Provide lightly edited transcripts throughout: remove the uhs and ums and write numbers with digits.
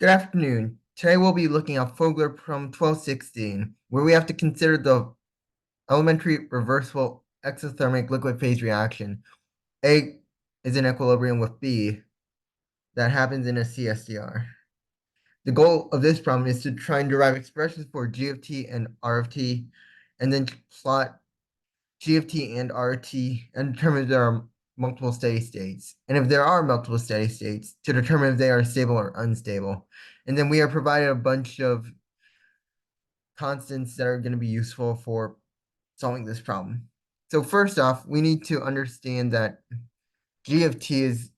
Good afternoon. Today we'll be looking at Fogler from 1216, where we have to consider the elementary reversible exothermic liquid phase reaction. A is in equilibrium with B that happens in a CSTR. The goal of this problem is to try and derive expressions for G of t and R of t, and then plot G of t and R of t and determine if there are multiple steady states. And if there are multiple steady states, to determine if they are stable or unstable. And then we are provided a bunch of constants that are going to be useful for solving this problem. So first off, we need to understand that G of t is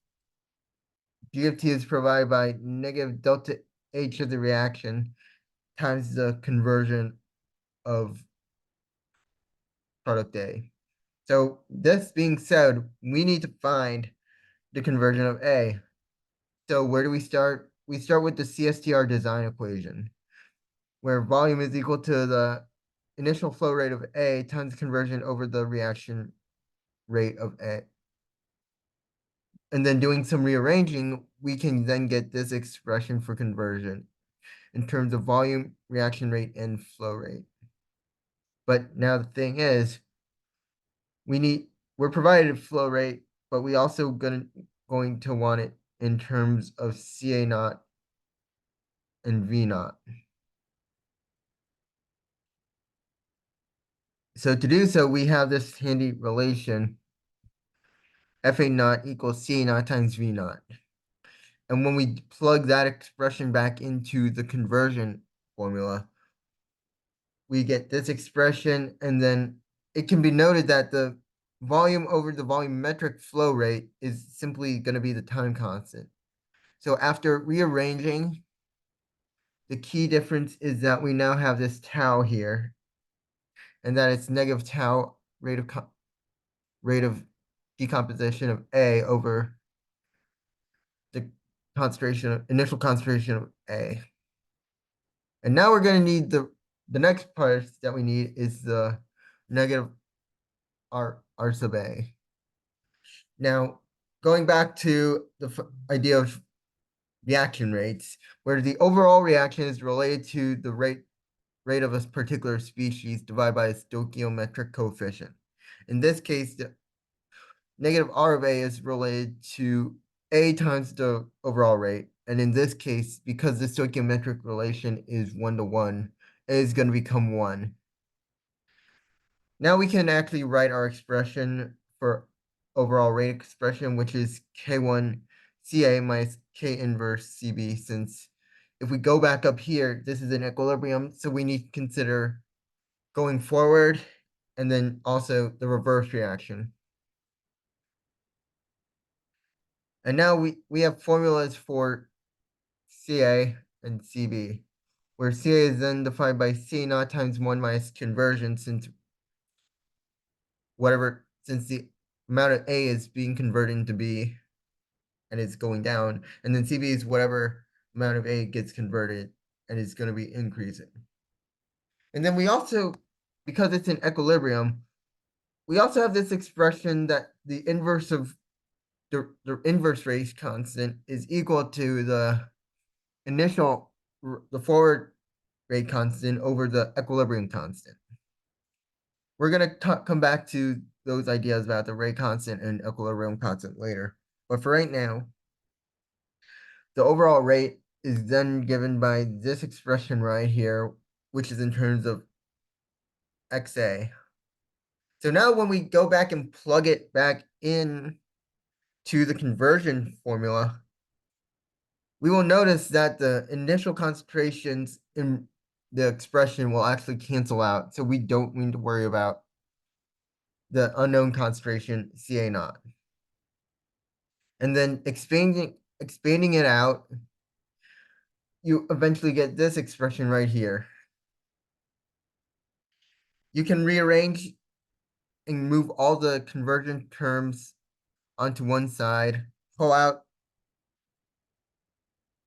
provided by negative delta H of the reaction times the conversion of product A. So this being said, we need to find the conversion of A. So where do we start? We start with the CSTR design equation, where volume is equal to the initial flow rate of A times conversion over the reaction rate of A. And then doing some rearranging, we can then get this expression for conversion in terms of volume, reaction rate, and flow rate. But now the thing is, we're provided flow rate, but we also going to want it in terms of CA naught and V naught. So to do so, we have this handy relation, FA naught equals CA naught times V naught. And when we plug that expression back into the conversion formula, we get this expression, and then it can be noted that the volume over the volumetric flow rate is simply going to be the time constant. So after rearranging, the key difference is that we now have this tau here, and that it's negative tau rate of decomposition of A over the initial concentration of A. And now we're going to need the next part that we need is the negative R sub A. Now, going back to the idea of reaction rates, where the overall reaction is related to the rate of a particular species divided by a stoichiometric coefficient. In this case, the negative R of A is related to A times the overall rate. And in this case, because the stoichiometric relation is 1-to-1, A is going to become 1. Now we can actually write our expression for overall rate expression, which is K1 CA minus K inverse CB, since if we go back up here, this is an equilibrium, so we need to consider going forward and then also the reverse reaction. And now we have formulas for CA and CB, where CA is then defined by C naught times 1 minus conversion, since the amount of A is being converted into B and it's going down, and then CB is whatever amount of A gets converted and is going to be increasing. And then we also, because it's in equilibrium, we also have this expression that the inverse of the inverse rate constant is equal to the forward rate constant over the equilibrium constant. We're going to come back to those ideas about the rate constant and equilibrium constant later. But for right now, the overall rate is then given by this expression right here, which is in terms of XA. So now when we go back and plug it back in to the conversion formula, we will notice that the initial concentrations in the expression will actually cancel out. So we don't need to worry about the unknown concentration CA naught. And then expanding it out, you eventually get this expression right here. You can rearrange and move all the conversion terms onto one side, pull out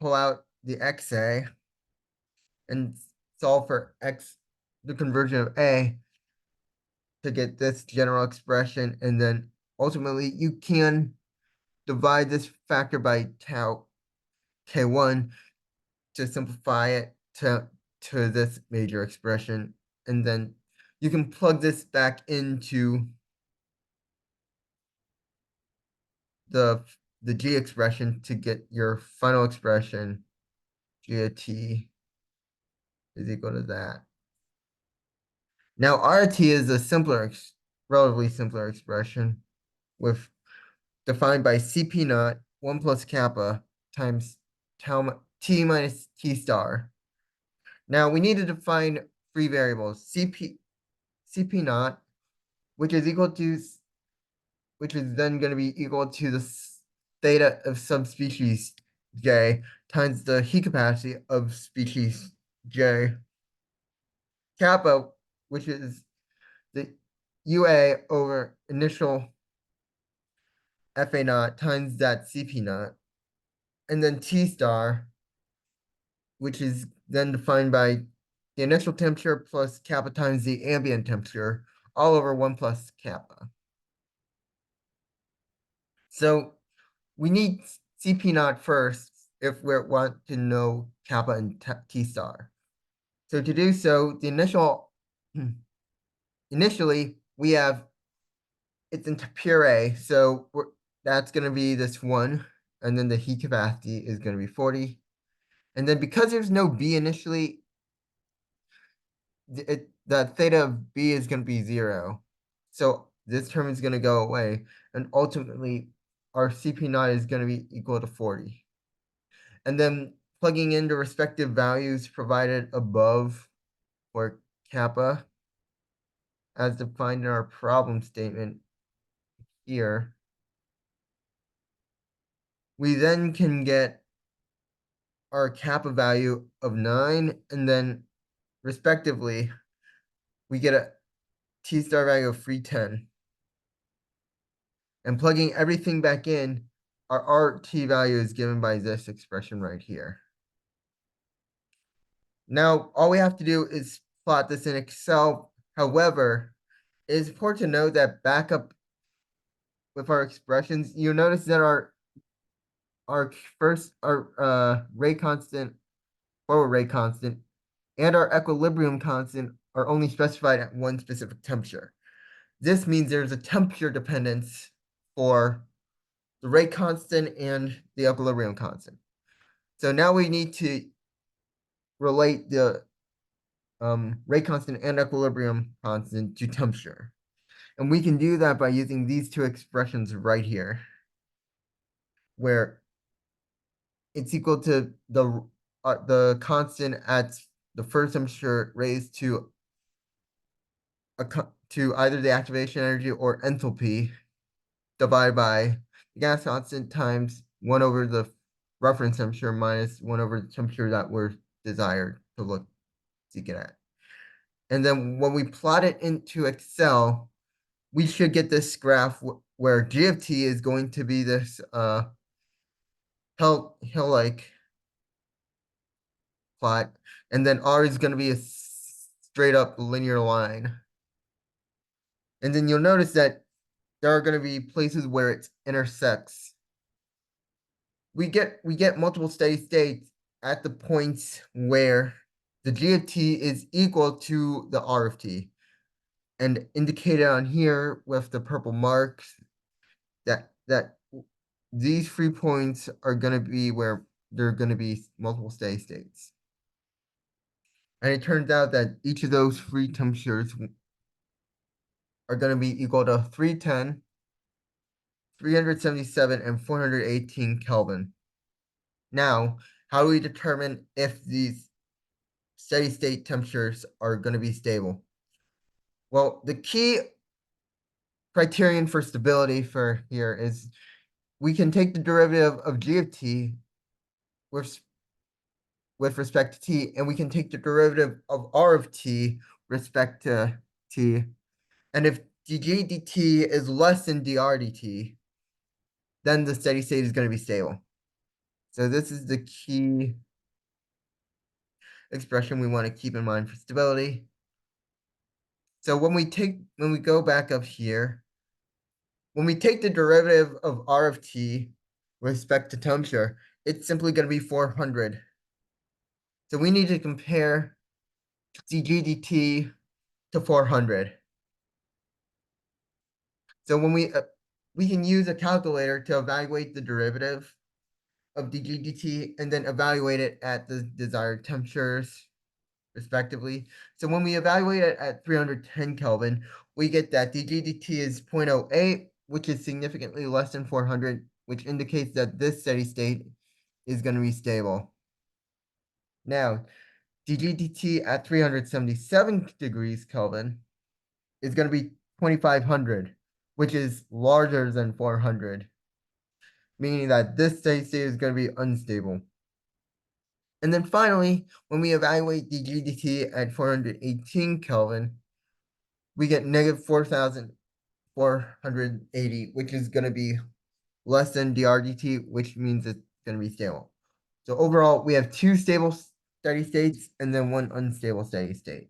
the XA, and solve for the conversion of A to get this general expression. And then ultimately you can divide this factor by tau K1 to simplify it to this major expression, and then you can plug this back into the G expression to get your final expression. G of t is equal to that. Now RT is a relatively simpler expression with defined by Cp naught 1 plus kappa times t minus t star. Now we need to define free variables. Cp naught, which is then going to be equal to the theta of subspecies J times the heat capacity of species J. Kappa, which is the UA over initial FA naught times that CP naught. And then T star, which is then defined by the initial temperature plus kappa times the ambient temperature, all over 1 plus kappa. So we need CP naught first if we want to know kappa and T star. So to do so, initially we have it's into pure A, so that's going to be this 1, and then the heat capacity is going to be 40. And then because there's no B initially, the theta of B is going to be 0. So this term is going to go away, and ultimately our CP naught is going to be equal to 40. And then plugging in the respective values provided above for kappa, as defined in our problem statement here, we then can get our kappa value of 9, and then respectively, we get a T star value of 310. And plugging everything back in, our RT value is given by this expression right here. Now, all we have to do is plot this in Excel. However, it is important to note that back up with our expressions, you'll notice that our rate constant, forward rate constant, and our equilibrium constant are only specified at one specific temperature. This means there's a temperature dependence for the rate constant and the equilibrium constant. So now we need to relate the rate constant and equilibrium constant to temperature. And we can do that by using these two expressions right here, where it's equal to the constant at the first temperature raised to either the activation energy or enthalpy divided by the gas constant times 1 over the reference temperature minus 1 over the temperature that we're desired to seek it at. And then when we plot it into Excel, we should get this graph where G of t is going to be this hill-like plot, and then R is going to be a straight up linear line. And then you'll notice that there are going to be places where it intersects. We get multiple steady states at the points where the G of t is equal to the R of t. And indicated on here with the purple marks that these 3 points are going to be where there are going to be multiple steady states. And it turns out that each of those 3 temperatures are going to be equal to 310, 377, and 418 Kelvin. Now, how do we determine if these steady state temperatures are going to be stable? Well, the key criterion for stability for here is we can take the derivative of G of t with respect to t, and we can take the derivative of R of t respect to t. And if dg dt is less than dr dt, then the steady state is going to be stable. So this is the key expression we want to keep in mind for stability. So when we go back up here, when we take the derivative of R of t with respect to temperature, it's simply going to be 400. So we need to compare dg dt to 400. So when we can use a calculator to evaluate the derivative of dg dt and then evaluate it at the desired temperatures respectively. So when we evaluate it at 310 Kelvin, we get that dg dt is 0.08, which is significantly less than 400, which indicates that this steady state is going to be stable. Now, dg dt at 377 degrees Kelvin is going to be 2500, which is larger than 400, meaning that this steady state is going to be unstable. And then finally, when we evaluate dg dt at 418 Kelvin, we get negative 4,480, which is going to be less than drdt, which means it's going to be stable. So overall, we have two stable steady states and then one unstable steady state.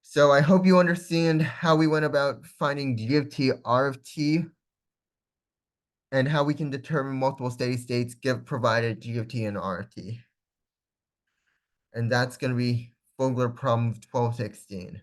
So I hope you understand how we went about finding G of t, R of t, and how we can determine multiple steady states provided G of t and R of t. And that's going to be Fogler problem 1216.